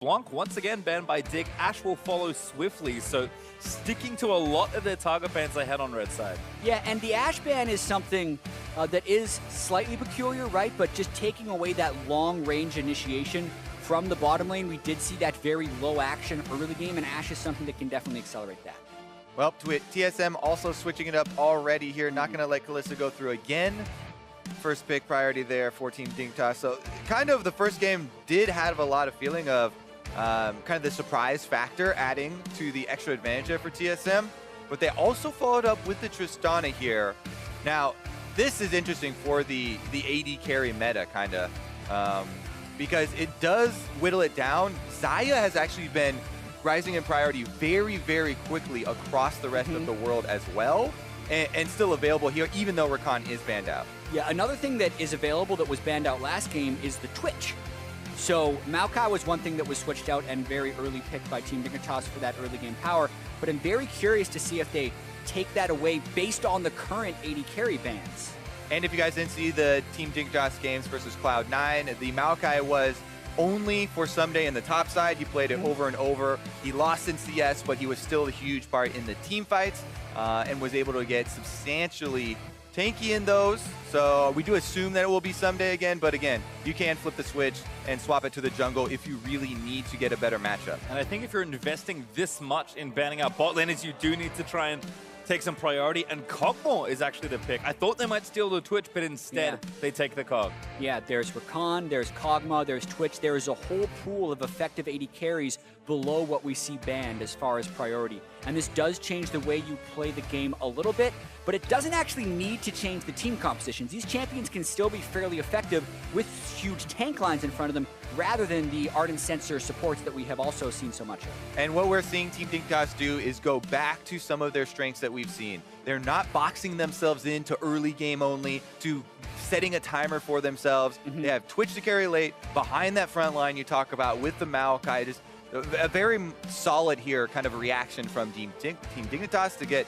Blanc once again banned by Dig. Ashe will follow swiftly, so sticking to a lot of their target bans they had on red side. Yeah, and the Ashe ban is something that is slightly peculiar, right? But just taking away that long-range initiation from the bottom lane, we did see that very low action early game, and Ashe is something that can definitely accelerate that. Well, TSM also switching it up already here. Not going to let Kalista go through again. First pick priority there for Team Dignitas. So kind of the first game did have a lot of feeling of kind of the surprise factor adding to the extra advantage there for TSM. But they also followed up with the Tristana here. Now, this is interesting for the AD carry meta, kind of, because it does whittle it down. Xayah has actually been rising in priority very, very quickly across the rest of the world as well, and still available here, even though Rakan is banned out. Yeah, another thing that is available that was banned out last game is the Twitch. So Maokai was one thing that was switched out and very early picked by Team Dignitas for that early game power, but I'm very curious to see if they take that away based on the current AD carry bans. And if you guys didn't see the Team Dignitas games versus Cloud9, the Maokai was only for Someday in the top side. He played it over and over. He lost in CS, but he was still a huge part in the team fights and was able to get substantially tanky in those. So we do assume that it will be Someday again, but again, you can flip the switch and swap it to the jungle if you really need to get a better matchup. And I think if you're investing this much in banning out bot laners, you do need to try and take some priority, and Kog'Maw is actually the pick. I thought they might steal the Twitch, but instead they take the Kog. Yeah, there's Rakan, there's Kog'Maw, there's Twitch. There is a whole pool of effective AD carries below what we see banned as far as priority. And this does change the way you play the game a little bit, but it doesn't actually need to change the team compositions. These champions can still be fairly effective with huge tank lines in front of them, rather than the Ardent Sensor supports that we have also seen so much of. And what we're seeing Team Dignitas do is go back to some of their strengths that we've seen. They're not boxing themselves into early game only, to setting a timer for themselves. They have Twitch to carry late, behind that front line you talk about with the Maokai. Just a very solid here kind of reaction from Team Dignitas to get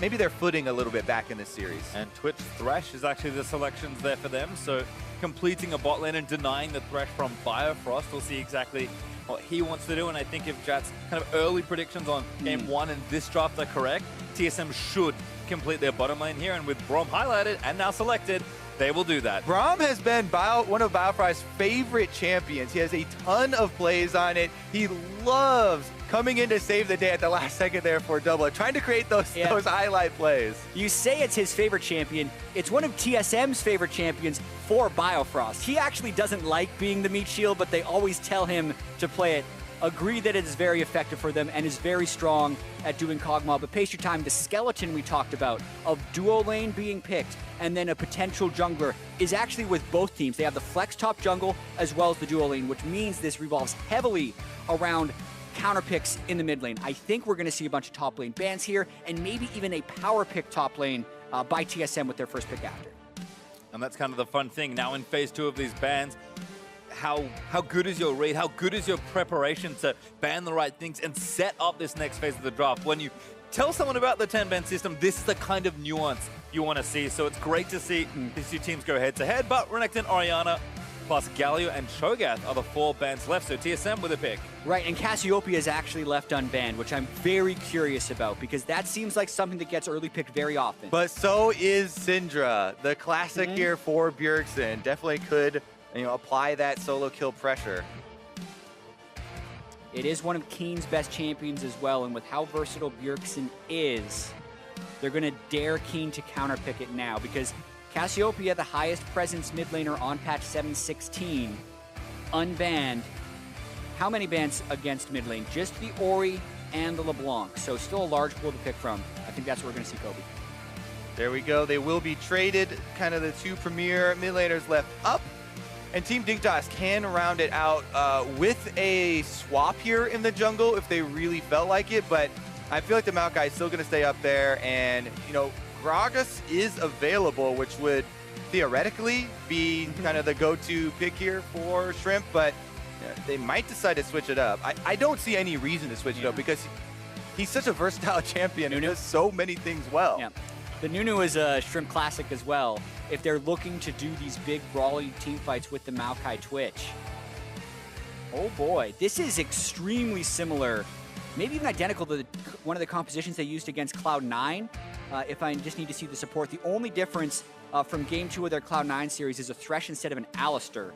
maybe their footing a little bit back in this series. And Twitch Thresh is actually the selections there for them, so completing a bot lane and denying the Thresh from Biofrost. We'll see exactly what he wants to do, and I think if Jat's kind of early predictions on Game 1 and this draft are correct, TSM should complete their bottom lane here, and with Braum highlighted and now selected, they will do that. Braum has been one of Biofrost's favorite champions. He has a ton of plays on it. He loves coming in to save the day at the last second there for Double, trying to create those highlight plays. You say it's his favorite champion. It's one of TSM's favorite champions for Biofrost. He actually doesn't like being the meat shield, but they always tell him to play it. Agree that it is very effective for them and is very strong at doing Kog'Maw, but pace your time. The skeleton we talked about of duo lane being picked and then a potential jungler is actually with both teams. They have the flex top jungle as well as the duo lane, which means this revolves heavily around counter picks in the mid lane. I think we're going to see a bunch of top lane bans here and maybe even a power pick top lane by TSM with their first pick after. And that's kind of the fun thing. Now in phase 2 of these bans, how good is your read? How good is your preparation to ban the right things and set up this next phase of the draft? When you tell someone about the 10-ban system, this is the kind of nuance you want to see. So it's great to see these two teams go head-to-head, but Renekton, Orianna, plus Galio and Cho'Gath are the 4 bans left, so TSM with a pick. Right, and Cassiopeia is actually left unbanned, which I'm very curious about, because that seems like something that gets early picked very often. But so is Syndra, the classic here for Bjergsen. Definitely could apply that solo kill pressure. It is one of Keen's best champions as well, and with how versatile Bjergsen is, they're going to dare Keen to counterpick it now, because Cassiopeia, the highest presence mid laner on patch 7.16, unbanned. How many bans against mid lane? Just the Ori and the LeBlanc, so still a large pool to pick from. I think that's where we're going to see Kobe. There we go. They will be traded. Kind of the 2 premier mid laners left up. And Team Dignitas can round it out with a swap here in the jungle if they really felt like it, but I feel like the Maokai is still going to stay up there, and, Gragas is available, which would theoretically be kind of the go-to pick here for Shrimp, but they might decide to switch it up. I don't see any reason to switch it up because he's such a versatile champion who does so many things well. Yeah. The Nunu is a Shrimp classic as well. If they're looking to do these big brawly team fights with the Maokai Twitch. Oh boy, this is extremely similar, maybe even identical to one of the compositions they used against Cloud9. If I just need to see the support, the only difference from Game 2 of their Cloud9 series is a Thresh instead of an Alistar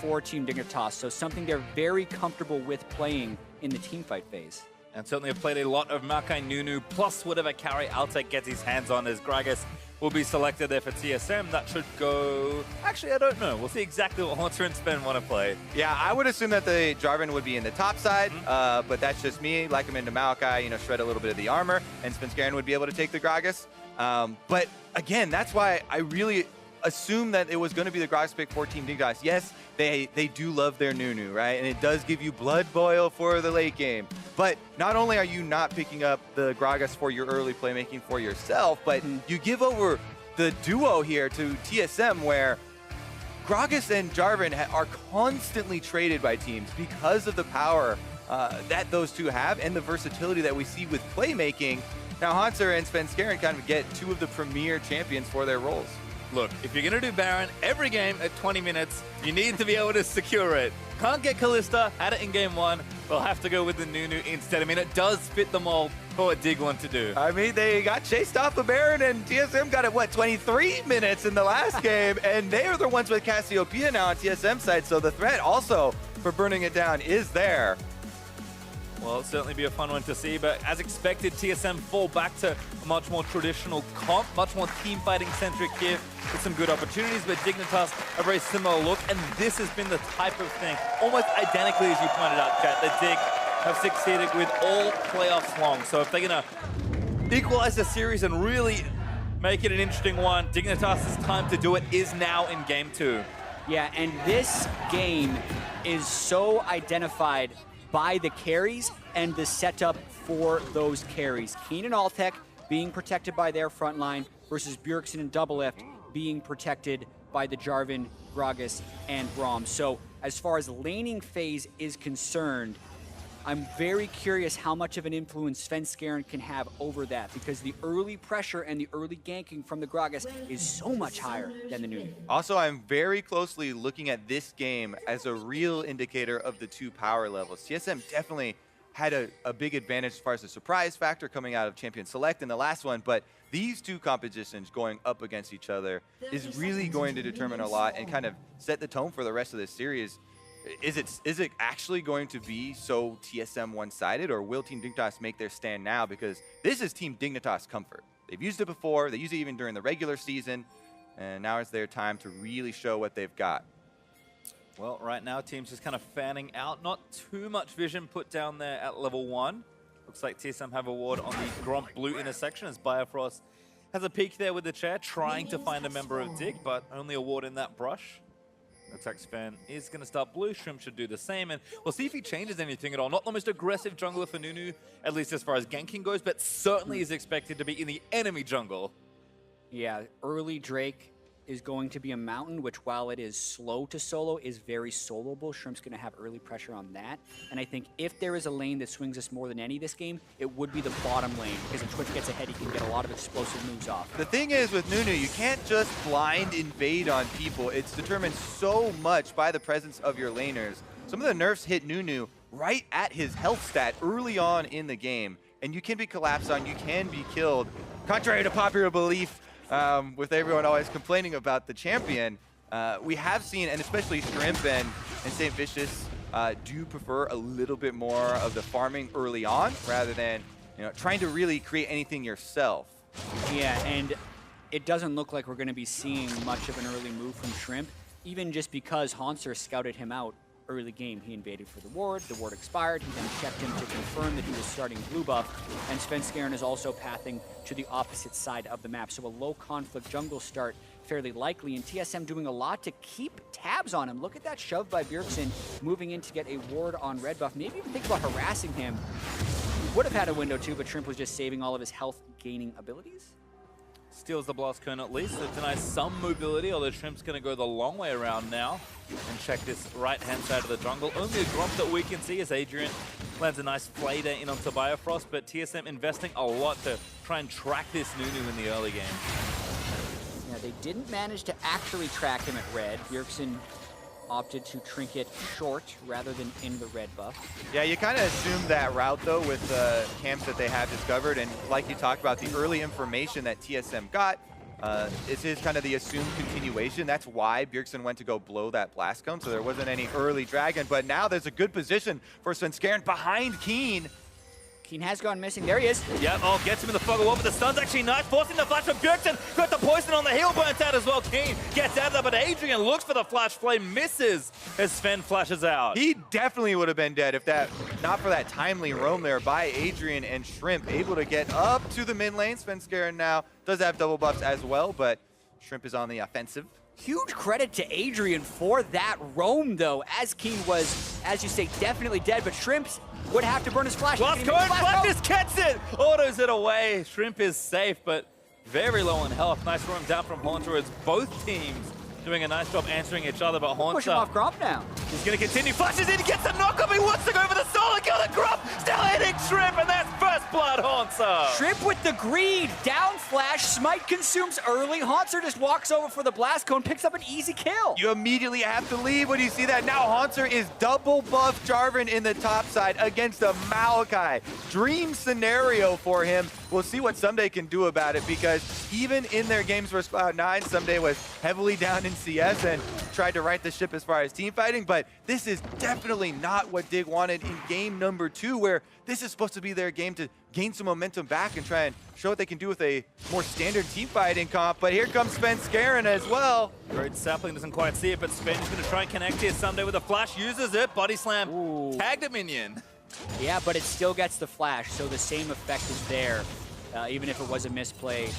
for Team Dignitas, so something they're very comfortable with playing in the teamfight phase. And certainly have played a lot of Maokai Nunu, plus whatever carry Altec gets his hands on, as Gragas will be selected there for TSM. That should go... Actually, I don't know. We'll see exactly what Haunter and Sven want to play. Yeah, I would assume that the Jarvan would be in the top side, but that's just me. Like him into Maokai, you know, shred a little bit of the armor, and Svenskeren would be able to take the Gragas. But again, that's why I really assume that it was going to be the Gragas pick for Team Dignitas. Yes, they do love their Nunu, right? And it does give you blood boil for the late game. But not only are you not picking up the Gragas for your early playmaking for yourself, but you give over the duo here to TSM, where Gragas and Jarvan are constantly traded by teams because of the power that those two have and the versatility that we see with playmaking. Now, Haunter and Svenskeren kind of get two of the premier champions for their roles. Look, if you're going to do Baron every game at 20 minutes, you need to be able to secure it. Can't get Kalista, had it in game 1. We'll have to go with the Nunu instead. I mean, it does fit the mold for what Dig want to do. I mean, they got chased off the Baron, and TSM got it, what, 23 minutes in the last game, and they are the ones with Cassiopeia now on TSM side, so the threat also for burning it down is there. Well, it'll certainly be a fun one to see, but as expected, TSM fall back to a much more traditional comp, much more team fighting centric here with some good opportunities, but Dignitas a very similar look, and this has been the type of thing, almost identically as you pointed out, Chat, that Dig have succeeded with all playoffs long. So if they're going to equalize the series and really make it an interesting one, Dignitas' time to do it is now in game 2. Yeah, and this game is so identified by the carries and the setup for those carries. Keen and Altec being protected by their front line versus Bjergsen and Doublelift being protected by the Jarvan, Gragas, and Braum. So as far as laning phase is concerned, I'm very curious how much of an influence Svenskeren can have over that, because the early pressure and the early ganking from the Gragas is so much higher than the Nunu. Also, I'm very closely looking at this game as a real indicator of the two power levels. TSM definitely had a big advantage as far as the surprise factor coming out of Champion Select in the last one, but these two competitions going up against each other is really going to determine a lot and kind of set the tone for the rest of this series. Is it actually going to be so TSM one-sided, or will Team Dignitas make their stand now? Because this is Team Dignitas comfort. They've used it before, they used it even during the regular season, and now is their time to really show what they've got. Well, right now, teams just kind of fanning out. Not too much vision put down there at level 1. Looks like TSM have a ward on the Gromp blue intersection as Bifrost has a peek there with the chair, trying to find a member of Dig, but only a ward in that brush. Looks like Sven is going to start blue. Shrimp should do the same, and we'll see if he changes anything at all. Not the most aggressive jungler for Nunu, at least as far as ganking goes, but certainly is expected to be in the enemy jungle. Yeah, early Drake is going to be a mountain, which while it is slow to solo, is very soloable. Shrimp's going to have early pressure on that. And I think if there is a lane that swings us more than any this game, it would be the bottom lane, because if Twitch gets ahead, he can get a lot of explosive moves off. The thing is with Nunu, you can't just blind invade on people. It's determined so much by the presence of your laners. Some of the nerfs hit Nunu right at his health stat early on in the game, and you can be collapsed on, you can be killed. Contrary to popular belief, with everyone always complaining about the champion, we have seen, and especially Shrimp and St. Vicious do prefer a little bit more of the farming early on rather than, you know, trying to really create anything yourself. Yeah, and it doesn't look like we're going to be seeing much of an early move from Shrimp, even just because Haunter scouted him out early game. He invaded for the ward expired, he then checked him to confirm that he was starting blue buff, and Svenskeren is also pathing to the opposite side of the map. So a low conflict jungle start fairly likely, and TSM doing a lot to keep tabs on him. Look at that shove by Bjergsen, moving in to get a ward on red buff. Maybe even think about harassing him. He would have had a window too, but Shrimp was just saving all of his health gaining abilities. Steals the blast cone at least, so it denies some mobility, although Shrimp's going to go the long way around now and check this right-hand side of the jungle. Only a Gromp that we can see as Adrian lands a nice flader in onto Bifrost, but TSM investing a lot to try and track this Nunu in the early game. Yeah, they didn't manage to actually track him at red. Bjergsen opted to trinket short rather than in the red buff. Yeah, you kind of assume that route, though, with the camps that they have discovered. And like you talked about, the early information that TSM got, this is kind of the assumed continuation. That's why Bjergsen went to go blow that blast cone, so there wasn't any early dragon. But now there's a good position for Svenskeren behind Keen. Keen has gone missing. There he is. Yep, oh, gets him in the fog of war, but the stun's actually nice, forcing the flash from Bjergsen. Got the poison on the heel, burnt out as well. Keen gets out of there, but Adrian looks for the flash flame, misses as Sven flashes out. He definitely would have been dead if that, not for that timely roam there by Adrian and Shrimp, able to get up to the mid lane. Svenskeren now does have double buffs as well, but Shrimp is on the offensive. Huge credit to Adrian for that roam, though, as Keen was, as you say, definitely dead, but Shrimps would have to burn his flash. Blast cone, Blackness gets it! Autos it away. Shrimp is safe, but very low on health. Nice roam down from Haunter as both teams doing a nice job answering each other, but Haunter... Push him off Gromp now. He's going to continue, flashes in, gets the knockup, he wants to go for the solo kill, the Gromp still hitting Shrimp, and that's first blood, Haunter! Shrimp with the greed, down flash, smite consumes early, Haunter just walks over for the blast cone, picks up an easy kill. You immediately have to leave when you see that. Now Haunter is double buff Jarvan in the top side against a Maokai. Dream scenario for him. We'll see what Someday can do about it, because even in their games versus Cloud9, Someday was heavily down in CS and tried to right the ship as far as team fighting, but this is definitely not what Dig wanted in game number 2, where this is supposed to be their game to gain some momentum back and try and show what they can do with a more standard team fighting comp. But here comes Svenskeren as well. Great Sapling doesn't quite see it, but Sven's going to try and connect here Someday with a flash, uses it, body slam, tagged a minion. Yeah, but it still gets the flash, so the same effect is there, even if it was a misplay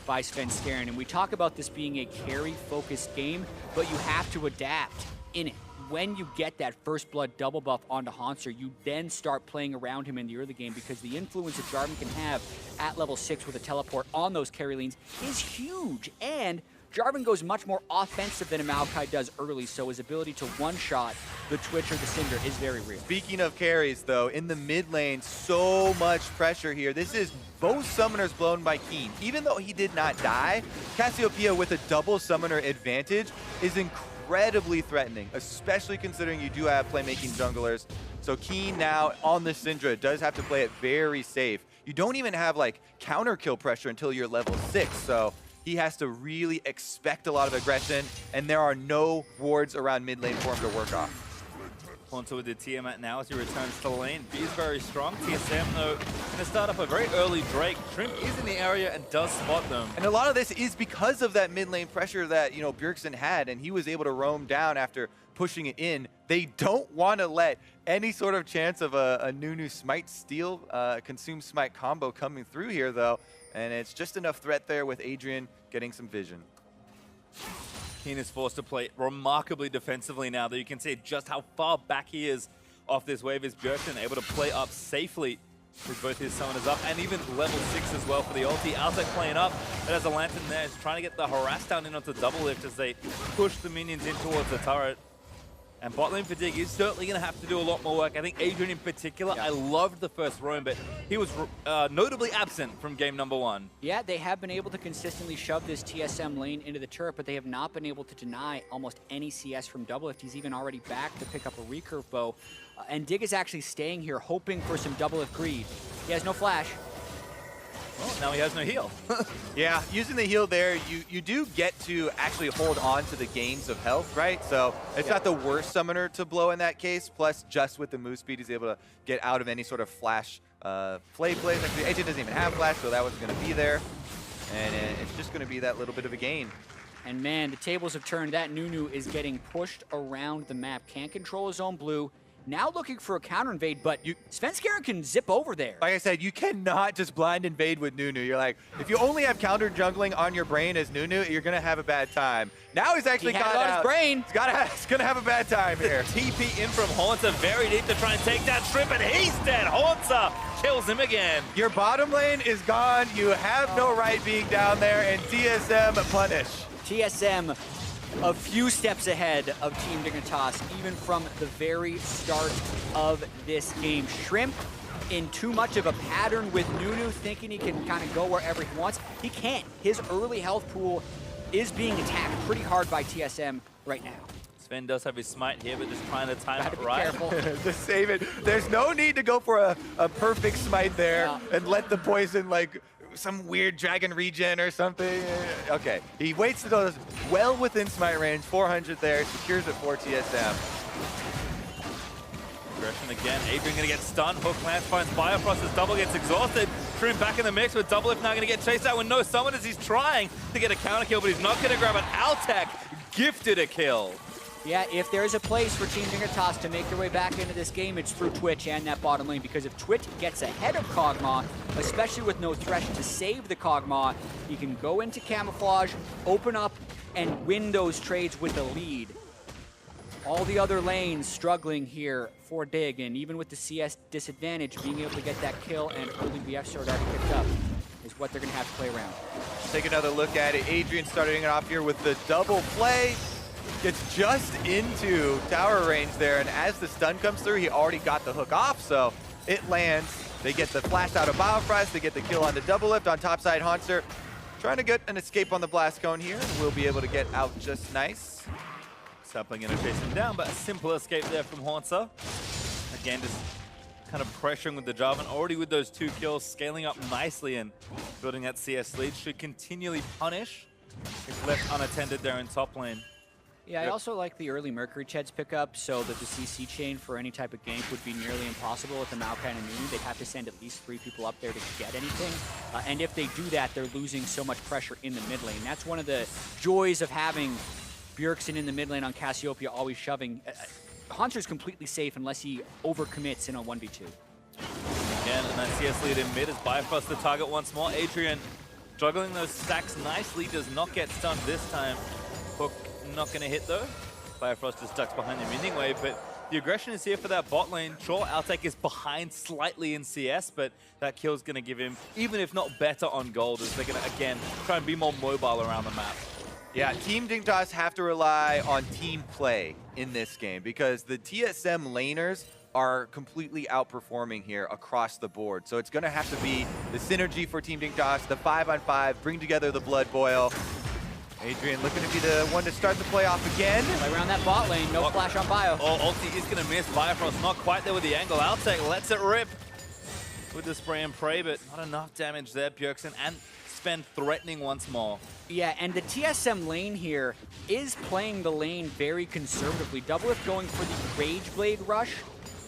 by Svenskeren. And we talk about this being a carry-focused game, but you have to adapt in it. When you get that first blood double buff onto Haunter, you then start playing around him in the early game, because the influence that Jarvan can have at level 6 with a teleport on those carry lanes is huge. And Jarvan goes much more offensive than a Maokai does early, so his ability to one-shot the Twitch or the Cinder is very real. Speaking of carries, though, in the mid lane, so much pressure here. This is both summoners blown by Keen. Even though he did not die, Cassiopeia with a double summoner advantage is incredibly threatening, especially considering you do have playmaking junglers. So Keen now on the Syndra does have to play it very safe. You don't even have like counter kill pressure until you're level 6, so he has to really expect a lot of aggression, and there are no wards around mid lane for him to work off. Haunter with the Tiamat now as he returns to the lane. B is very strong. TSM, though, going to start up a very early Drake. Shrimp is in the area and does spot them. And a lot of this is because of that mid lane pressure that, you know, Bjergsen had, and he was able to roam down after pushing it in. They don't want to let any sort of chance of a Nunu smite steal, consume smite combo coming through here, though. And it's just enough threat there with Adrian getting some vision. Keen is forced to play remarkably defensively now, though you can see just how far back he is off this wave. Is Bjergsen able to play up safely with both his summoners up, and even level 6 as well for the ulti. Alsec playing up, but as a Lantern there is trying to get the harass down in onto double lift as they push the minions in towards the turret. And bot lane for Dig is certainly going to have to do a lot more work. I think Adrian in particular, I loved the first roam, but he was notably absent from game number 1. Yeah, they have been able to consistently shove this TSM lane into the turret, but they have not been able to deny almost any CS from Doublelift. He's even already back to pick up a recurve bow. And Dig is actually staying here, hoping for some Doublelift greed. He has no flash. Well, now he has no heal. Yeah, using the heal there, you do get to actually hold on to the gains of health, right? So it's not the worst summoner to blow in that case. Plus, just with the move speed, he's able to get out of any sort of flash play. AJ doesn't even have flash, so that wasn't going to be there. And it's just going to be that little bit of a gain. And man, the tables have turned. That Nunu is getting pushed around the map. Can't control his own blue. Now looking for a counter invade, but Svenskeren can zip over there. Like I said, you cannot just blind invade with Nunu. You're like, if you only have counter jungling on your brain as Nunu, you're going to have a bad time. Now he's actually got out. His brain. He's going to have a bad time here. TP in from Haunter, very deep to try and take that Shrimp, and he's dead. Haunter kills him again. Your bottom lane is gone. You have no right being down there, and TSM punish. TSM a few steps ahead of Team Dignitas, even from the very start of this game. Shrimp in too much of a pattern with Nunu, thinking he can kind of go wherever he wants. He can't. His early health pool is being attacked pretty hard by TSM right now. Ben does have his smite here, but just trying to time Gotta it be right. careful. Just save it. There's no need to go for a perfect smite there and let the poison, like, some weird dragon regen or something. Okay, he waits to those well within smite range. 400 there, secures it for TSM. Aggression again. Adrian gonna get stunned. Hook lands, finds Biofrost as Double gets exhausted. Trim back in the mix with Double Lift now gonna get chased out with no summon as he's trying to get a counter kill, but he's not gonna grab it. Altec gifted a kill. Yeah, if there's a place for Team Dignitas to make their way back into this game, it's through Twitch and that bottom lane, because if Twitch gets ahead of Kog'Maw, especially with no Thresh to save the Kog'Maw, he can go into Camouflage, open up, and win those trades with a lead. All the other lanes struggling here for Dig, and even with the CS disadvantage, being able to get that kill and early BF sword already picked up is what they're going to have to play around. Take another look at it. Adrian starting it off here with the double play. Gets just into tower range there, and as the stun comes through, he already got the hook off, so it lands. They get the flash out of Biofrost, they get the kill on the double lift on topside Haunter. Trying to get an escape on the blast cone here, and we'll be able to get out just nice. Sapling gonna chase him down, but a simple escape there from Haunter. Again, just kind of pressuring with the Jarvan, already with those 2 kills, scaling up nicely and building that CS lead. Should continually punish if left unattended there in top lane. Yeah, I also like the early Mercury Cheds pickup, so that the CC chain for any type of gank would be nearly impossible with the Maokai and Nunu. They'd have to send at least 3 people up there to get anything. And if they do that, they're losing so much pressure in the mid lane. That's one of the joys of having Bjergsen in the mid lane on Cassiopeia always shoving. Haunter's completely safe unless he overcommits in a 1v2. Again, and that CS lead in mid as Bifrost the target once more. Adrian juggling those stacks nicely, does not get stunned this time. Hook not going to hit though. Bifrost just ducks behind the mending wave, but the aggression is here for that bot lane. Sure, Altec is behind slightly in CS, but that kill's going to give him, even if not better on gold, as they're going to, again, try and be more mobile around the map. Yeah, Team Dignitas have to rely on team play in this game because the TSM laners are completely outperforming here across the board. So it's going to have to be the synergy for Team Dignitas, the 5-on-5, bring together the Blood Boil. Adrian looking to be the one to start the playoff again. Play around that bot lane, no flash on Bio. Oh, ulti is going to miss. Bifrost not quite there with the angle. Altec lets it rip with the spray and pray, but not enough damage there. Bjergsen and Sven threatening once more. Yeah, and the TSM lane here is playing the lane very conservatively. Doublelift going for the Rage Blade rush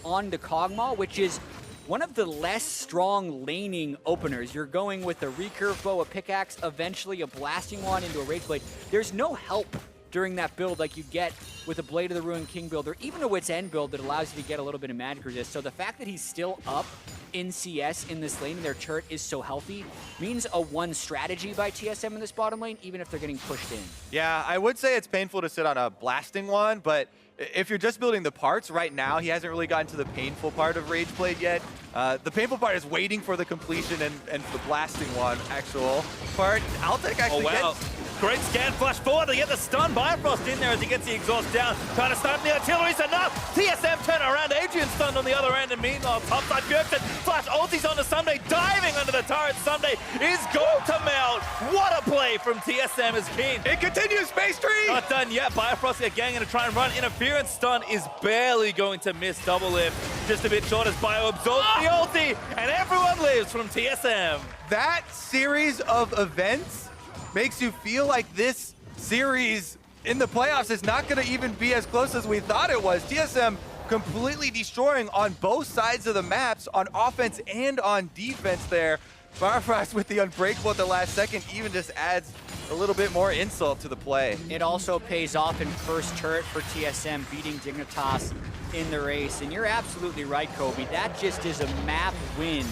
on the Kog'Maw, which is one of the less strong laning openers. You're going with a recurve bow, a pickaxe, eventually a blasting wand into a Rage Blade. There's no help during that build like you get with a Blade of the Ruined King build, or even a Wit's End build that allows you to get a little bit of magic resist. So the fact that he's still up in CS in this lane and their turret is so healthy means a one strategy by TSM in this bottom lane, even if they're getting pushed in. Yeah, I would say it's painful to sit on a blasting one, but if you're just building the parts, right now he hasn't really gotten to the painful part of Rage Blade yet. The painful part is waiting for the completion and the blasting one actual part. Altec actually gets... Great scan, flash forward to get the stun. Bifrost in there as he gets the exhaust down. Trying to stun the artillery's enough. TSM turn around. Adrian stunned on the other end. And meanwhile, topside Bjergsen. Flash ultis onto Sunday. Diving under the turret. Sunday is going to melt. What a play from TSM is keen. It continues, Space Tree! Not done yet. Bifrost again going to try and run. Interference stun is barely going to miss double lift. Just a bit short as Bio absorbs the ulti. And everyone lives from TSM. That series of events makes you feel like this series in the playoffs is not going to even be as close as we thought it was. TSM completely destroying on both sides of the maps, on offense and on defense there. Bifrost with the unbreakable at the last second even just adds a little bit more insult to the play. It also pays off in first turret for TSM, beating Dignitas in the race. And you're absolutely right, Kobe. That just is a map win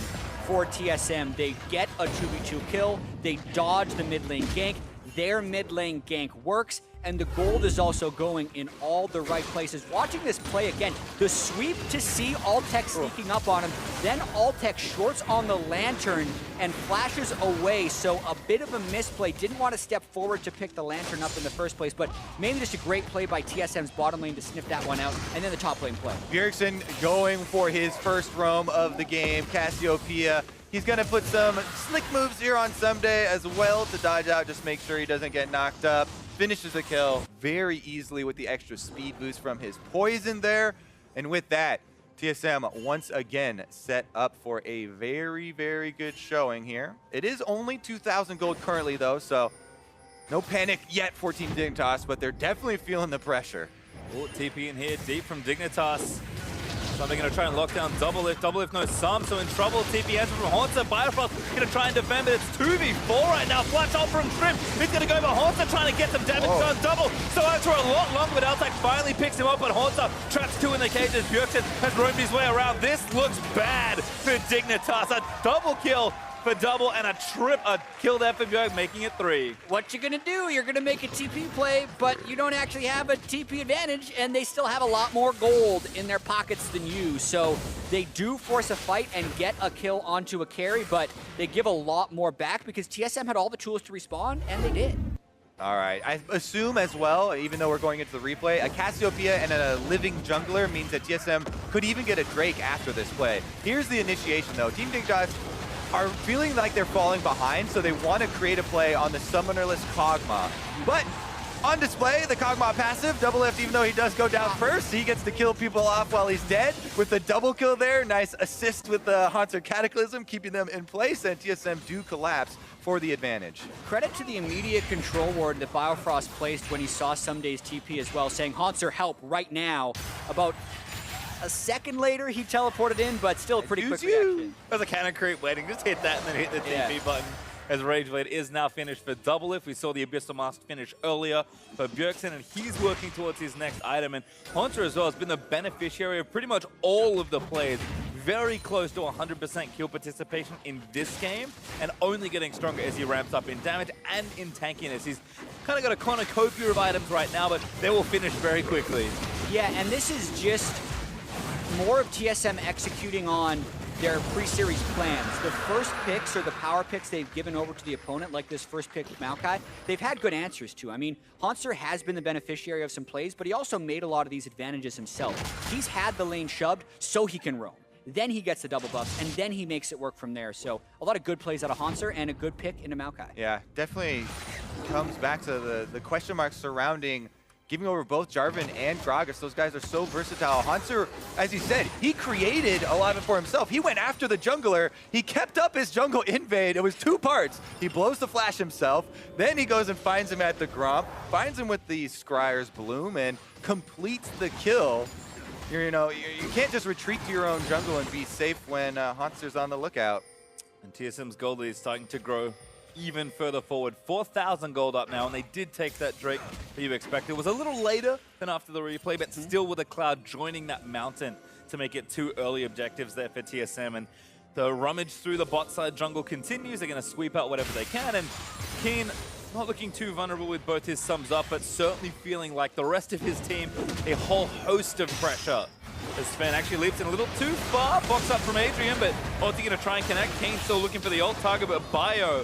for TSM. They get a 2v2 kill, they dodge the mid lane gank, their mid lane gank works, and the gold is also going in all the right places. Watching this play again, the sweep to see Altec sneaking up on him, then Altec shorts on the lantern and flashes away, so a bit of a misplay. Didn't want to step forward to pick the lantern up in the first place, but maybe just a great play by TSM's bottom lane to sniff that one out, and then the top lane play. Bjergsen going for his first roam of the game. Cassiopeia, he's going to put some slick moves here on Someday as well to dodge out, just make sure he doesn't get knocked up. finishes the kill very easily with the extra speed boost from his poison there. And with that, TSM once again set up for a very, very good showing here. It is only 2,000 gold currently though, so no panic yet for Team Dignitas, but they're definitely feeling the pressure. Oh, TP in here deep from Dignitas. So they're going to try and lock down double lift. Double lift knows some, so in trouble. TP answer from Haunter. Biofrost going to try and defend, but it's 2v4 right now. Flash off from Shrimp. He's going to go, but Haunter trying to get some damage done. Double. So out for a lot longer, but Altec finally picks him up, but Haunter traps 2 in the cages. Bjergsen has roamed his way around. This looks bad for Dignitas. A double kill for double and a kill there for Bjerg, making it 3. What you're gonna do, you're gonna make a TP play, but you don't actually have a TP advantage, and they still have a lot more gold in their pockets than you. So they do force a fight and get a kill onto a carry, but they give a lot more back because TSM had all the tools to respawn, and they did. All right, I assume as well, even though we're going into the replay, a Cassiopeia and a living jungler means that TSM could even get a Drake after this play. Here's the initiation though. Team Dignitas are feeling like they're falling behind, so they want to create a play on the summonerless Kog'Maw. But on display, the Kog'Maw passive, double lift, even though he does go down first, he gets to kill people off while he's dead. With the double kill there, nice assist with the Haunter Cataclysm, keeping them in place, and TSM do collapse for the advantage. Credit to the immediate control ward that Biofrost placed when he saw Sumday's TP as well, saying, Haunter, help right now. About a second later, he teleported in, but still a pretty quick reaction. There's a cannon creep waiting. Just hit that and then hit the TP button. As Rage Blade is now finished for double lift. We saw the Abyssal Mask finish earlier for Bjergsen, and he's working towards his next item. And Haunter as well has been the beneficiary of pretty much all of the plays. Very close to 100% kill participation in this game, and only getting stronger as he ramps up in damage and in tankiness. He's kind of got a cornucopia of items right now, but they will finish very quickly. Yeah, and this is just more of TSM executing on their pre-series plans. The first picks or the power picks they've given over to the opponent, like this first pick with Maokai, they've had good answers to. I mean, Haunter has been the beneficiary of some plays, but he also made a lot of these advantages himself. He's had the lane shoved so he can roam. Then he gets the double buffs, and then he makes it work from there. So a lot of good plays out of Haunter and a good pick into Maokai. Yeah, definitely comes back to the question marks surrounding giving over both Jarvan and Gragas. Those guys are so versatile. Haunter, as you said, he created a lot of it for himself. He went after the jungler. He kept up his jungle invade. It was 2 parts. He blows the flash himself. Then he goes and finds him at the Gromp, finds him with the Scryer's Bloom, and completes the kill. You can't just retreat to your own jungle and be safe when Haunter's on the lookout. And TSM's gold lead is starting to grow even further forward. 4,000 gold up now, and they did take that Drake that you expected. It was a little later than after the replay, but still with a Cloud joining that mountain to make it 2 early objectives there for TSM. And the rummage through the bot side jungle continues. They're going to sweep out whatever they can, and Keen not looking too vulnerable with both his sums up, but certainly feeling like the rest of his team a whole host of pressure. As Sven actually leaps in a little too far. Box up from Adrian, but Ulti going to try and connect. Kane still looking for the ult target, but Bio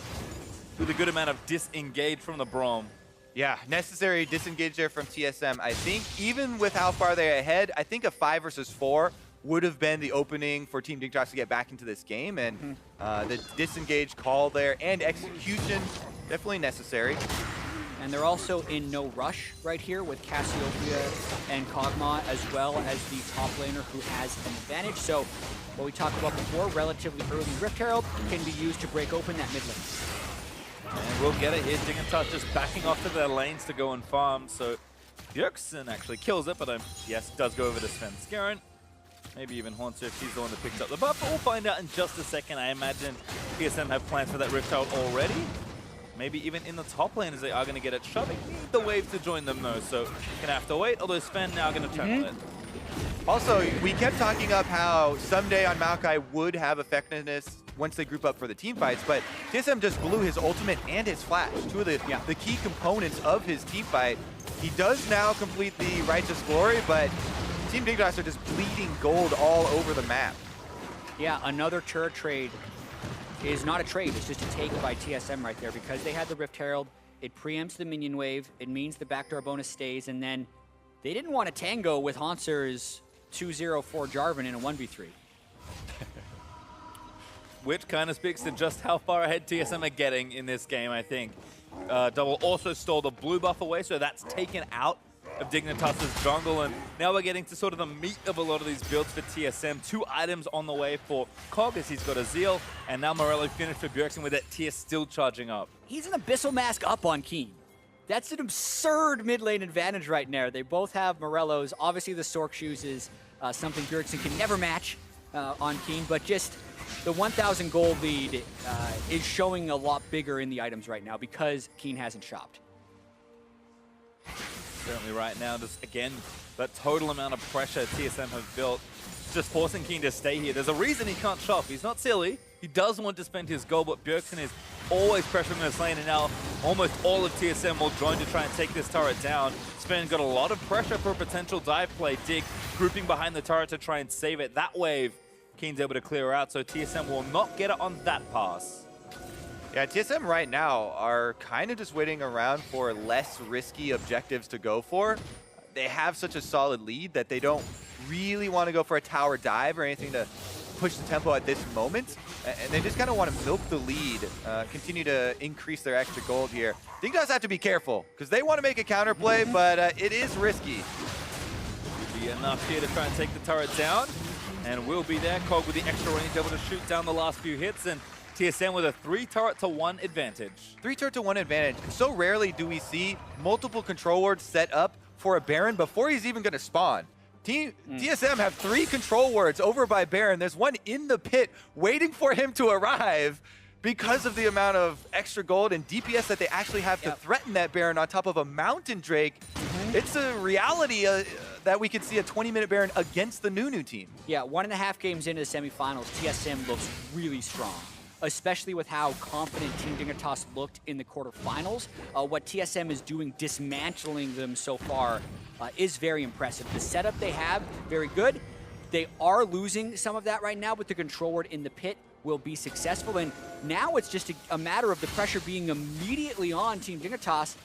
with a good amount of disengage from the Braum. Yeah, necessary disengage there from TSM. I think even with how far they're ahead, I think a 5 versus 4 would have been the opening for Team Dignitas to get back into this game. And the disengage call there and execution, definitely necessary. And they're also in no rush right here with Cassiopeia and Kog'Maw, as well as the top laner who has an advantage. So what we talked about before, relatively early Rift Herald can be used to break open that mid lane. And we'll get it here. Dignitas just backing off to their lanes to go and farm. So Bjergsen actually kills it, but yes, does go over to Sven Skaren. Maybe even Haunter if she's the one that picks up the buff. But we'll find out in just a second. I imagine TSM have plans for that Rift Herald already. Maybe even in the top lane as they are going to get it shot. They need the wave to join them though, so gonna have to wait. Although Sven now going to turn on it. Also, we kept talking up how someday on Maokai would have effectiveness once they group up for the team fights, but TSM just blew his ultimate and his flash, 2 of the key components of his team fight. He does now complete the Righteous Glory, but Team Dignitas are just bleeding gold all over the map. Yeah, another turret trade is not a trade, it's just a take by TSM right there, because they had the Rift Herald, it preempts the minion wave, it means the backdoor bonus stays, and then they didn't want to tango with Haunter's 2-0-4 Jarvan in a 1v3. Which kind of speaks to just how far ahead TSM are getting in this game, I think. double also stole the blue buff away, so that's taken out of Dignitas' jungle, and now we're getting to sort of the meat of a lot of these builds for TSM. 2 items on the way for Cog as he's got a Zeal, and now Morello finished for Bjergsen with that Tier still charging up. He's an Abyssal Mask up on Keen. That's an absurd mid lane advantage right now. They both have Morellos. Obviously the Stork Shoes is something Bjergsen can never match on Keen, but just the 1,000 gold lead is showing a lot bigger in the items right now because Keen hasn't shopped. Certainly right now, just again, that total amount of pressure TSM have built, just forcing Keen to stay here. There's a reason he can't shop. He's not silly. He does want to spend his gold, but Bjergsen is always pressuring this lane, and now almost all of TSM will join to try and take this turret down. Sven got a lot of pressure for a potential dive play. Dig grouping behind the turret to try and save it. That wave, Keen's able to clear out, so TSM will not get it on that pass. Yeah, TSM right now are kind of just waiting around for less risky objectives to go for. They have such a solid lead that they don't really want to go for a tower dive or anything to push the tempo at this moment. And they just kind of want to milk the lead, continue to increase their extra gold here. Dignitas have to be careful because they want to make a counterplay, but it is risky. Will be enough here to try and take the turret down. And we'll be there. Cog with the extra range, able to shoot down the last few hits, and TSM with a 3-turret-to-1 advantage. 3-turret-to-1 advantage. And so rarely do we see multiple control wards set up for a Baron before he's even going to spawn. TSM have 3 control wards over by Baron. There's one in the pit waiting for him to arrive because of the amount of extra gold and DPS that they actually have to threaten that Baron on top of a Mountain Drake. It's a reality that we could see a 20-minute Baron against the Nunu team. Yeah, 1.5 games into the semifinals, TSM looks really strong, especially with how confident Team Dignitas looked in the quarterfinals. What TSM is doing, dismantling them so far, is very impressive. The setup they have, very good. They are losing some of that right now, but the control ward in the pit will be successful. And now it's just a matter of the pressure being immediately on Team Dignitas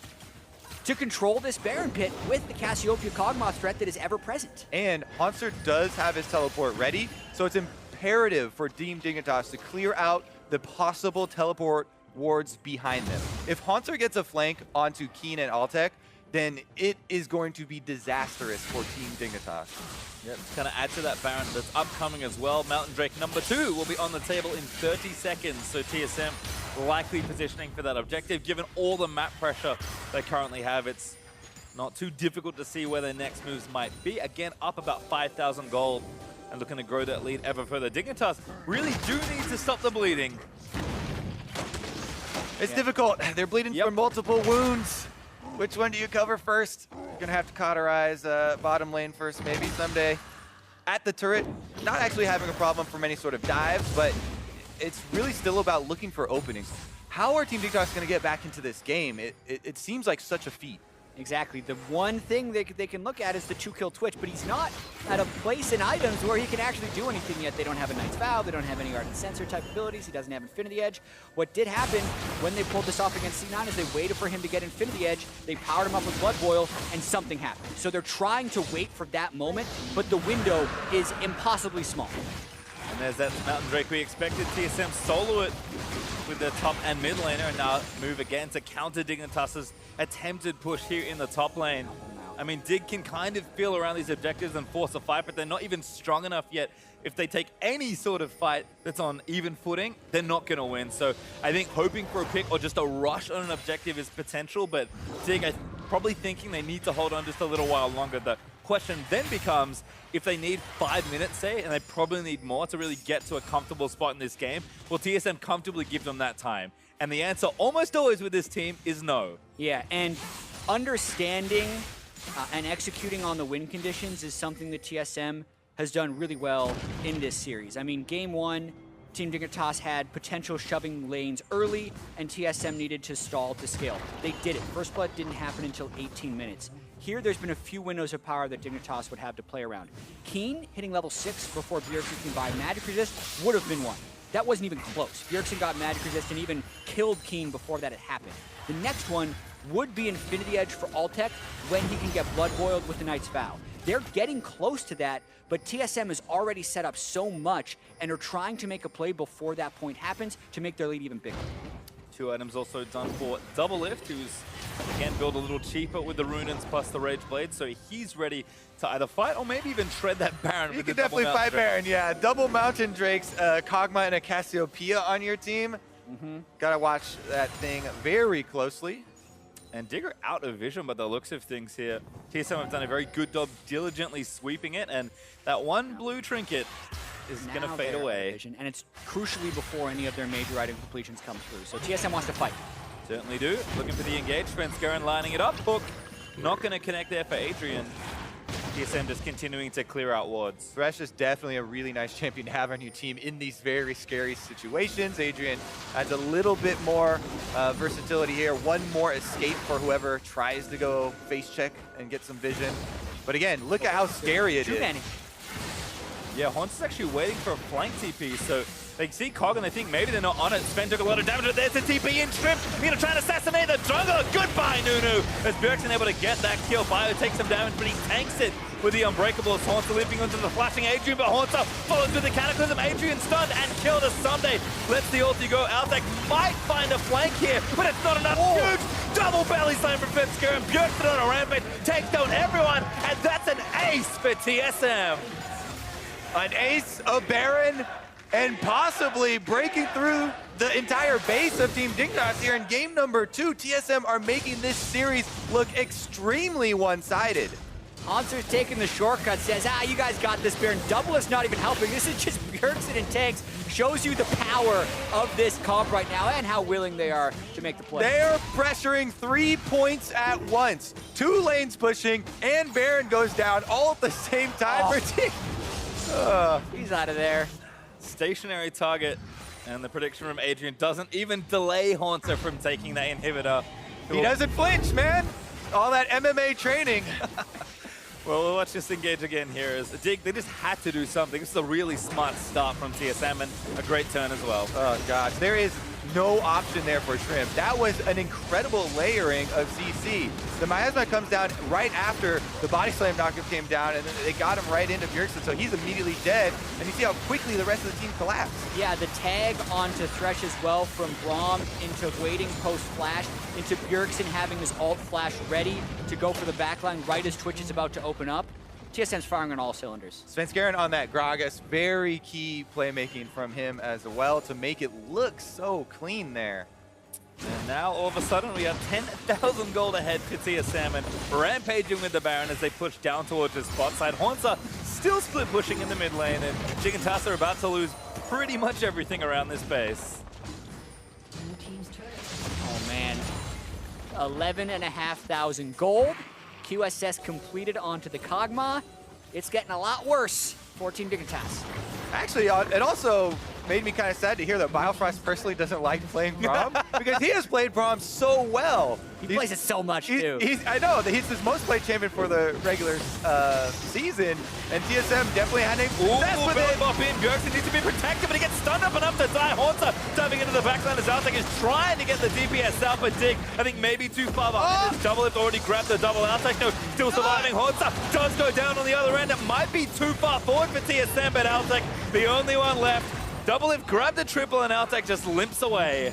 to control this Baron pit with the Cassiopeia Cogmoth threat that is ever present. And Hauntzer does have his teleport ready, so it's imperative for Team Dignitas to clear out the possible teleport wards behind them. If Hauntzer gets a flank onto Keen and Altec, then it is going to be disastrous for Team Dignitas. Yep, to kind of add to that Baron that's upcoming as well. Mountain Drake #2 will be on the table in 30 seconds, so TSM likely positioning for that objective. Given all the map pressure they currently have, it's not too difficult to see where their next moves might be. Again, up about 5,000 gold and looking to grow that lead ever further. Dignitas really do need to stop the bleeding. It's difficult. They're bleeding from multiple wounds. Which one do you cover first? You're gonna have to cauterize bottom lane first, maybe someday. At the turret, not actually having a problem from any sort of dives, but it's really still about looking for openings. How are Team Dignitas gonna get back into this game? It seems like such a feat. Exactly. The one thing they can look at is the 2-kill Twitch, but he's not at a place in items where he can actually do anything yet. They don't have a Knight's Vow, they don't have any Ardent Sensor type abilities, he doesn't have Infinity Edge. What did happen when they pulled this off against C9 is they waited for him to get Infinity Edge, they powered him up with Blood Boil, and something happened. So they're trying to wait for that moment, but the window is impossibly small. And there's that Mountain Drake we expected. TSM solo it with their top and mid laner, and now move again to counter Dignitas' attempted push here in the top lane. I mean, Dig can kind of feel around these objectives and force a fight, but they're not even strong enough yet. If they take any sort of fight that's on even footing, they're not going to win. So I think hoping for a pick or just a rush on an objective is potential, but Dig, I'm probably thinking they need to hold on just a little while longer. The question then becomes, if they need 5 minutes, say, and they probably need more to really get to a comfortable spot in this game, will TSM comfortably give them that time? And the answer almost always with this team is no. Yeah, and understanding and executing on the win conditions is something that TSM has done really well in this series. I mean, game 1, Team Dignitas had potential shoving lanes early, and TSM needed to stall to scale. They did it. First blood didn't happen until 18 minutes. Here, there's been a few windows of power that Dignitas would have to play around. Keen hitting level 6 before Bjergsen can buy Magic Resist would have been one. That wasn't even close. Bjergsen got Magic Resist and even killed Keen before that had happened. The next one would be Infinity Edge for Altec when he can get Blood Boiled with the Knight's Vow. They're getting close to that, but TSM has already set up so much and are trying to make a play before that point happens to make their lead even bigger. 2 items also done for Double Lift, who's again built a little cheaper with the Runins plus the Rage Blade, so he's ready to either fight or maybe even shred that Baron. You can definitely fight Baron, yeah. Double Mountain Drakes, Kog'Maw and a Cassiopeia on your team. Gotta watch that thing very closely. And Digger out of vision by the looks of things here. TSM have done a very good job diligently sweeping it, and that one blue trinket is going to fade away. And it's crucially before any of their major item completions come through. So TSM wants to fight. Certainly do. Looking for the engage. Svenskeren lining it up. Hook not going to connect there for Adrian. TSM just continuing to clear out wards. Thresh is definitely a really nice champion to have on your team in these very scary situations. Adrian adds a little bit more versatility here. One more escape for whoever tries to go face check and get some vision. But again, look at how scary it is. Yeah, Haunts is actually waiting for a flank TP, so they see Cog and they think maybe they're not on it. Sven took a lot of damage, but there's a TP in Trip. Gonna try and assassinate the jungler. Goodbye, Nunu. As Bjergsen able to get that kill. Bio takes some damage, but he tanks it with the Unbreakable. Haunter leaping onto the flashing Adrian, but Haunter follows with the Cataclysm. Adrian stunned and killed as Sunday lets the ulti go. Altec might find a flank here, but it's not enough. Huge double belly slam from Svenskeren. Bjergsen on a rampage, takes down everyone, and that's an ace for TSM. An ace, a Baron, and possibly breaking through the entire base of Team Dignitas here in game number 2. TSM are making this series look extremely one-sided. Haunter's taking the shortcut, says, you guys got this, Baron. Double is not even helping. This is just Bjergsen and tanks. Shows you the power of this comp right now and how willing they are to make the play. They are pressuring 3 points at once. 2 lanes pushing, and Baron goes down all at the same time for Team. He's out of there. Stationary target, and the prediction from Adrian doesn't even delay Haunter from taking that inhibitor. He doesn't flinch, man. All that MMA training. Well, let's just engage again here. As Dig, they just had to do something. This is a really smart start from TSM and a great turn as well. Oh, gosh. There is no option there for Shrimp. That was an incredible layering of CC. The miasma comes down right after the body slam knockup came down, and then they got him right into Bjergsen, so he's immediately dead. And you see how quickly the rest of the team collapsed. Yeah, the tag onto Thresh as well from Braum into waiting post-flash, into Bjergsen having his ult flash ready to go for the backline right as Twitch is about to open up. TSM's firing on all cylinders. Svenskeren on that Gragas, very key playmaking from him as well to make it look so clean there. And now all of a sudden we have 10,000 gold ahead for TSM and rampaging with the Baron as they push down towards his spot side. Haunter still split pushing in the mid lane, and Dignitas are about to lose pretty much everything around this base. Oh man, 11,500 gold. QSS completed onto the Kog'Maw. It's getting a lot worse for Team Dignitas. Actually, it also made me kind of sad to hear that Biofrost personally doesn't like playing Braum because he has played Braum so well. He plays it so much, too. I know, that he's his most played champion for the regular season, and TSM definitely had a success with it. Bop in. Bjergsen needs to be protected, but he gets stunned up enough to die. Haunter diving into the backline as Altec is trying to get the DPS out, but Dig, I think maybe too far behind. His double lift already grabbed the double. Altec, no, still surviving. Haunter does go down on the other end. It might be too far forward for TSM, but Altec, the only one left. Double lift grabbed the triple, and Altec just limps away.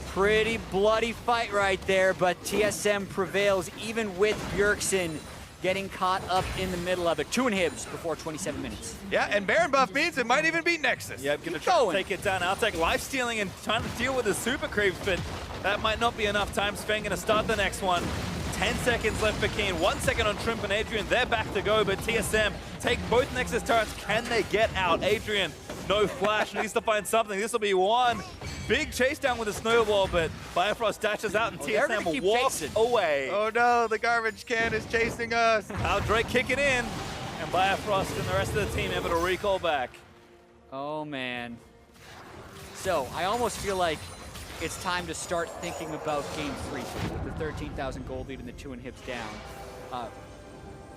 Pretty bloody fight right there, but TSM prevails even with Bjergsen getting caught up in the middle of it. 2 inhibs before 27 minutes. Yeah, and Baron buff means it might even beat Nexus. Yep, gonna try to take it down. Altec life-stealing and trying to deal with the super creeps, but that might not be enough time. Sven gonna start the next one. 10 seconds left for Keen, 1 second on Trimp and Adrian. They're back to go, but TSM take both Nexus turrets. Can they get out? Adrian, no flash, needs to find something. This will be one big chase down with a snowball, but Biofrost dashes out and TSM walks away. Oh no, the garbage can is chasing us. Drake kicking in, and Biofrost and the rest of the team able to recall back. Oh man. So I almost feel like it's time to start thinking about game 3 with the 13,000 gold lead and the 2 inhibs down.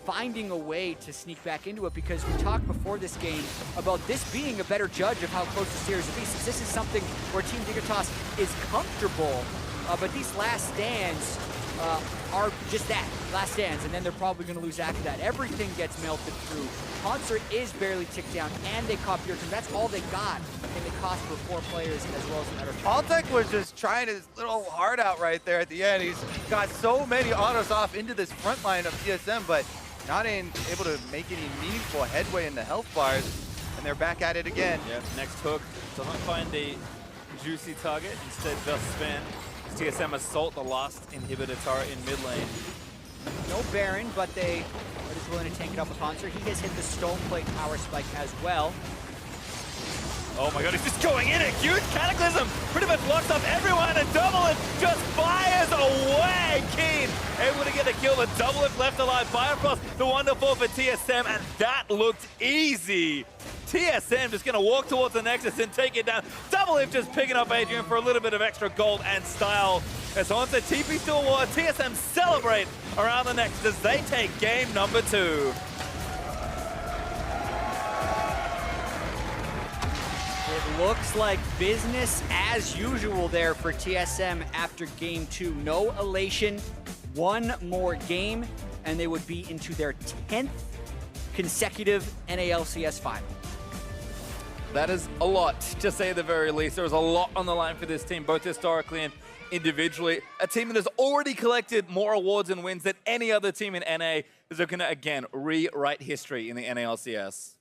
Finding a way to sneak back into it, because we talked before this game about this being a better judge of how close the series will be, since this is something where Team Dignitas is comfortable, but these last stands are just that, last stands, and then they're probably going to lose after that. Everything gets melted through. Concert is barely ticked down, and they caught Pure. That's all they got in the cost for 4 players as well as another. Altec was just trying his little heart out right there at the end. He's got so many autos off into this front line of TSM, but not able to make any meaningful headway in the health bars. And they're back at it again. Yep, next hook doesn't find a juicy target, instead just spin. TSM assault the last inhibitor turret in mid lane. No Baron, but they are just willing to tank it up with Concert. He has hit the Stone Plate power spike as well. Oh my god, he's just going in, a huge Cataclysm! Pretty much locks up everyone, and Doublelift just fires away! Keen able to get the kill, but Doublelift left alive. Bifrost, the wonderful for TSM, and that looked easy! TSM just gonna walk towards the Nexus and take it down. Doublelift just picking up Adrian for a little bit of extra gold and style. As Hansa TP still war, TSM celebrate around the Nexus as they take game number 2. It looks like business as usual there for TSM after game 2. No elation, one more game, and they would be into their 10th consecutive NALCS final. That is a lot, to say the very least. There was a lot on the line for this team, both historically and individually. A team that has already collected more awards and wins than any other team in NA is looking to, again, rewrite history in the NALCS.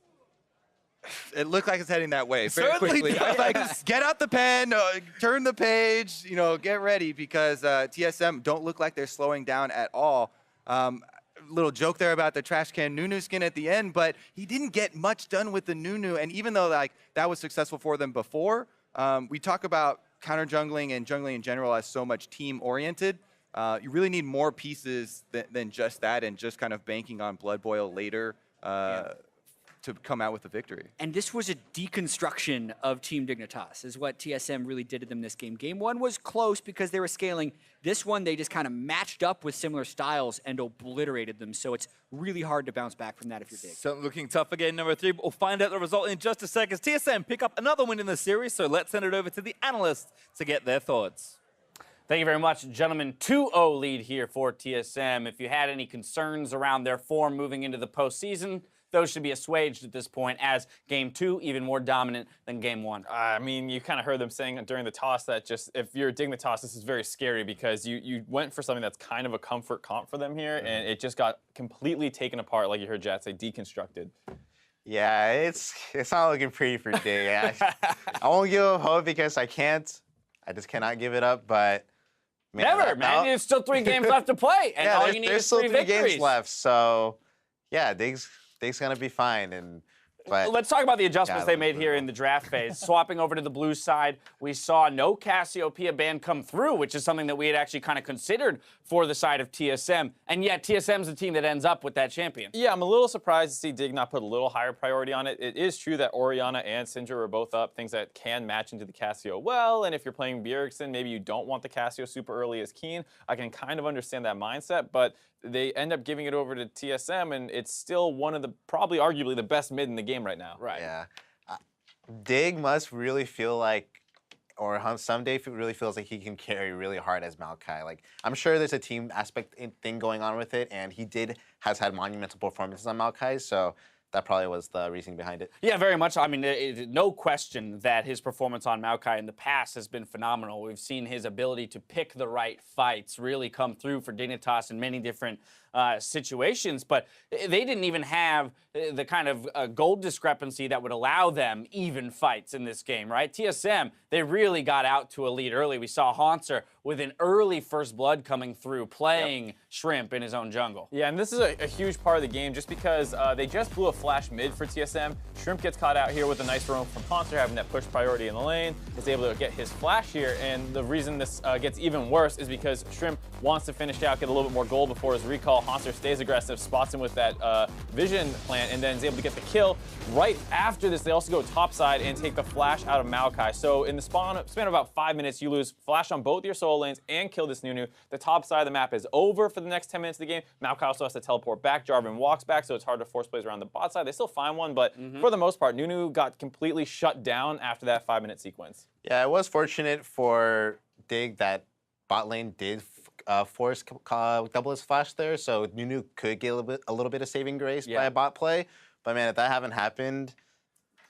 It looked like it's heading that way very Certainly quickly. I was like, get out the pen, turn the page, get ready, because TSM don't look like they're slowing down at all. Little joke there about the trash can Nunu skin at the end, but he didn't get much done with the Nunu, and even though that was successful for them before, we talk about counter jungling and jungling in general as so much team oriented. You really need more pieces than just that, and just kind of banking on Blood Boil later to come out with a victory. And this was a deconstruction of Team Dignitas, is what TSM really did to them this game. Game 1 was close because they were scaling. This one, they just kind of matched up with similar styles and obliterated them. So it's really hard to bounce back from that if you're Dig. So looking tough for game number 3, but we'll find out the result in just a second. TSM pick up another win in the series, so let's send it over to the analysts to get their thoughts. Thank you very much, gentlemen. 2-0 lead here for TSM. If you had any concerns around their form moving into the postseason, those should be assuaged at this point, as game 2 even more dominant than game 1. I mean, you kind of heard them saying during the toss that just if you're a Dignitas, this is very scary because you went for something that's kind of a comfort comp for them here, and it just got completely taken apart, like you heard Jat say, deconstructed. Yeah, it's not looking pretty for Dig. I won't give up hope because I just cannot give it up, but man, Never, man. There's still 3 games left to play, and all you need there's is still 3 3 victories. games left, so yeah, Dig's gonna be fine. But let's talk about the adjustments God, they made here in the draft phase. Swapping over to the blue side, we saw no Cassiopeia ban come through, which is something that we had actually kind of considered for the side of TSM. And yet TSM's the team that ends up with that champion. Yeah, I'm a little surprised to see Dig not put a little higher priority on it. It is true that Orianna and Syndra were both up, things that can match into the Cassio well, and if you're playing Bjergsen, maybe you don't want the Cassio super early as Keen. I can kind of understand that mindset, but they end up giving it over to TSM, and it's still one of the, probably arguably the best mid in the game right now. Right. yeah, Dig must really feel like, or someday really feels like he can carry really hard as Maokai. Like, I'm sure there's a team aspect thing going on with it, and he has had monumental performances on Maokai, so that probably was the reasoning behind it. Yeah, very much. I mean, no question that his performance on Maokai in the past has been phenomenal. We've seen his ability to pick the right fights really come through for Dignitas in many different situations, but they didn't even have the kind of gold discrepancy that would allow them even fights in this game, right? TSM, they really got out to a lead early. We saw Hanser with an early first blood coming through, playing Shrimp in his own jungle. Yeah, and this is a huge part of the game just because they just blew a flash mid for TSM. Shrimp gets caught out here with a nice roam from Hanser, having that push priority in the lane, is able to get his flash here, and the reason this gets even worse is because Shrimp wants to finish out, get a little bit more gold before his recall. Hanser stays aggressive, spots him with that vision plant, and then is able to get the kill. Right after this, they also go topside and take the flash out of Maokai. So in the span of about 5 minutes, you lose flash on both your solo lanes and kill this Nunu. The top side of the map is over for the next 10 minutes of the game. Maokai also has to teleport back. Jarvan walks back, so it's hard to force plays around the bot side. They still find one, but for the most part, Nunu got completely shut down after that 5-minute sequence. Yeah, it was fortunate for Dig that bot lane did force double his flash there, so Nunu could get a little bit of saving grace by a bot play. But man, if that hadn't happened,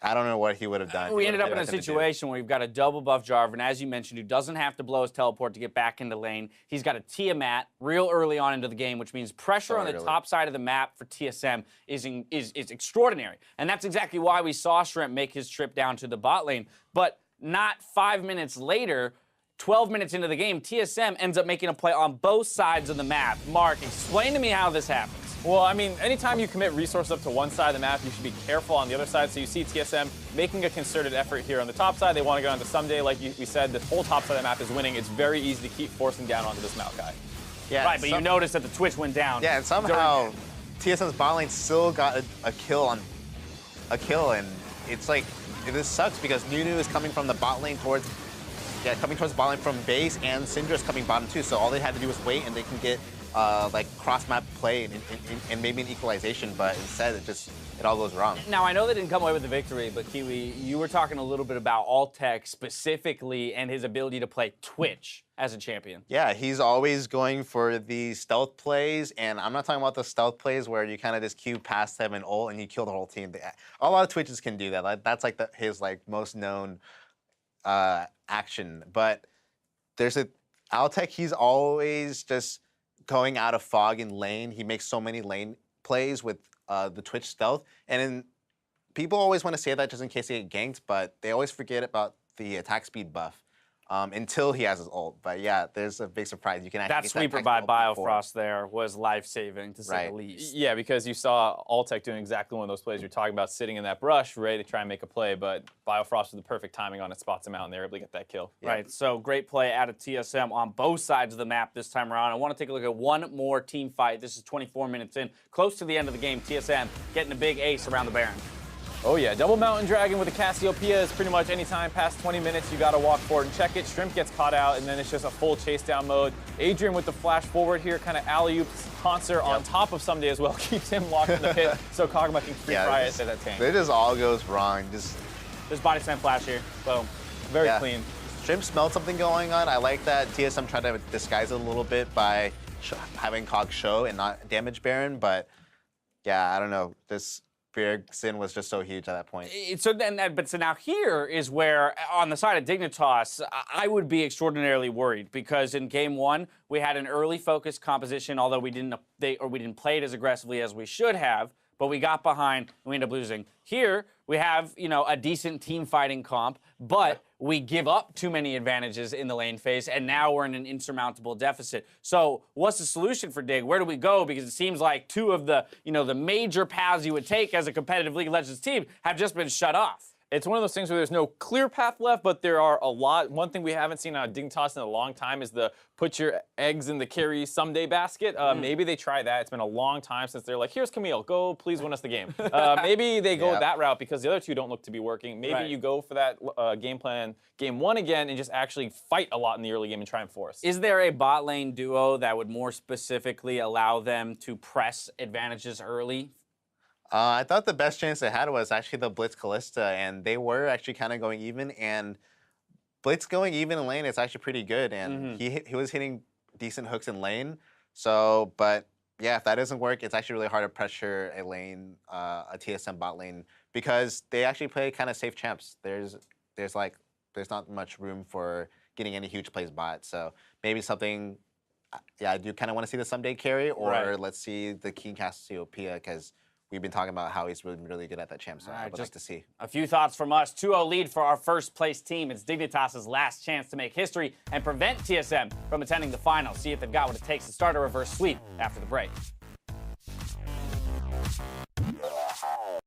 I don't know what he would have done. We ended up in a situation where we've got a double buff Jarvan, as you mentioned, who doesn't have to blow his teleport to get back into lane. He's got a Tiamat real early on into the game, which means pressure on the top side of the map for TSM is extraordinary. And that's exactly why we saw Shrimp make his trip down to the bot lane. But not 5 minutes later, 12 minutes into the game, TSM ends up making a play on both sides of the map. Mark, explain to me how this happens. Well, I mean, anytime you commit resources up to one side of the map, you should be careful on the other side. So you see TSM making a concerted effort here on the top side. They want to go onto Someday. Like we said, the whole top side of the map is winning. It's very easy to keep forcing down onto this Maokai. Yeah, right, but you noticed that the Twitch went down. Yeah, and somehow TSM's bot lane still got a kill, and it's like, this sucks because Nunu is coming from the bot lane towards bot lane from base, and Syndra's coming bottom too. So all they had to do was wait, and they can get like cross-map play and maybe an equalization, but instead it all goes wrong. Now, I know they didn't come away with the victory, but Kiwi, you were talking a little bit about Altec specifically and his ability to play Twitch as a champion. Yeah, he's always going for the stealth plays, and I'm not talking about the stealth plays where you kind of just queue past them and ult and you kill the whole team. A lot of Twitches can do that. That's like his most known action. But there's Altec, he's always just going out of fog in lane. He makes so many lane plays with the Twitch stealth. And people always want to say that just in case they get ganked, but they always forget about the attack speed buff until he has his ult. But yeah, there's a big surprise. You can actually that sweeper by Biofrost there was life-saving, to say the least. Yeah, because you saw Altec doing exactly one of those plays you're talking about, sitting in that brush, ready to try and make a play, but Biofrost with the perfect timing on it spots him out, and they're able to get that kill. Right, so great play out of TSM on both sides of the map this time around. I want to take a look at one more team fight. This is 24 minutes in, close to the end of the game. TSM getting a big ace around the Baron. Oh yeah, double Mountain Dragon with a Cassiopeia is pretty much any time past 20 minutes, you gotta walk forward and check it. Shrimp gets caught out, and then it's just a full chase down mode. Adrian with the flash forward here, kind of alley-oops Concert on top of Someday as well, keeps him locked in the pit, so Kog'Maw can free fry it to that tank. It just all goes wrong. There's body slam flash here. Boom. Very clean. Shrimp smelled something going on. I like that TSM tried to disguise it a little bit by having Cog show and not damage Baron, but yeah, I don't know. This Bjergsen was just so huge at that point. So now here is where, on the side of Dignitas, I would be extraordinarily worried, because in game one we had an early focus composition, although we didn't play it as aggressively as we should have. But we got behind and we ended up losing. Here we have, a decent team fighting comp, but we give up too many advantages in the lane phase, and now we're in an insurmountable deficit. So what's the solution for Dig? Where do we go? Because it seems like two of the, the major paths you would take as a competitive League of Legends team have just been shut off. It's one of those things where there's no clear path left, but there are a lot. One thing we haven't seen on Dignitas in a long time is the put your eggs in the carry Someday basket. Maybe they try that. It's been a long time since they're like, here's Camille, go please win us the game. Maybe they go that route because the other two don't look to be working. Maybe you go for that game plan, game one again, and just actually fight a lot in the early game and try and force. Is there a bot lane duo that would more specifically allow them to press advantages early? I thought the best chance they had was actually the Blitz Kalista, and they were actually kind of going even, and Blitz going even in lane is actually pretty good, and he was hitting decent hooks in lane. So, but yeah, if that doesn't work, it's actually really hard to pressure a lane, a TSM bot lane, because they actually play kind of safe champs. There's not much room for getting any huge plays bot. So maybe something, yeah, I do kind of want to see the Someday carry, or let's see the King Cassiopeia, because we've been talking about how he's really good at that champ, so I would like to see. A few thoughts from us. 2-0 lead for our first place team. It's Dignitas' last chance to make history and prevent TSM from attending the final. See if they've got what it takes to start a reverse sweep after the break.